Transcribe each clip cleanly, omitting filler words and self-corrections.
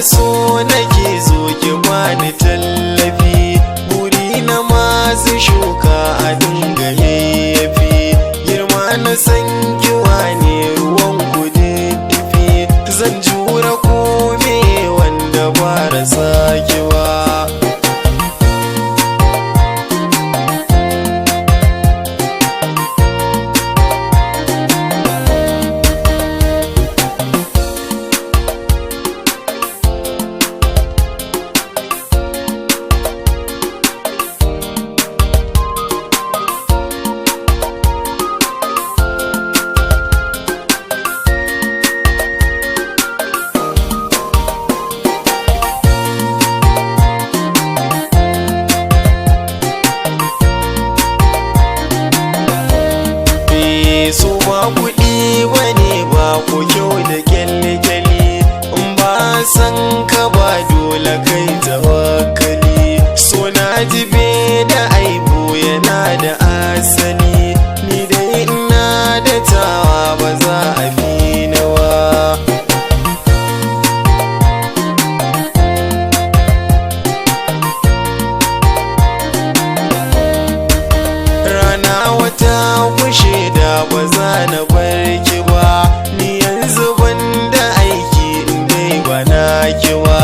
so nake zo ki bani tallafi, buri na masu shuka a dinga yayyafi, girma na san kiwa ne ruwan kududdufi, zan jura kome wanda ba rasa kiwa. So ba kuɗi bane ba ko kyau da kyalli-kyalli, in ba san ka ba dole kai tawakkali, so na jibe da aibu yana da asali, ni dai ina da tawa ba za a fi nawa. Rana wata kushe da ba za na barki ba, ni yanzu banda aiki dai ba na kiwa,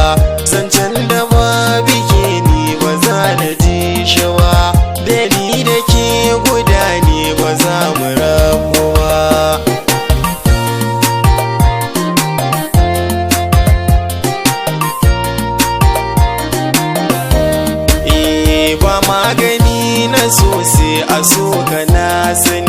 zancen da ba bike ni ba za na ji shawa, da ni da ke guda ne ba za mu rabu ba. Ba magani na so sai a so ka na sani,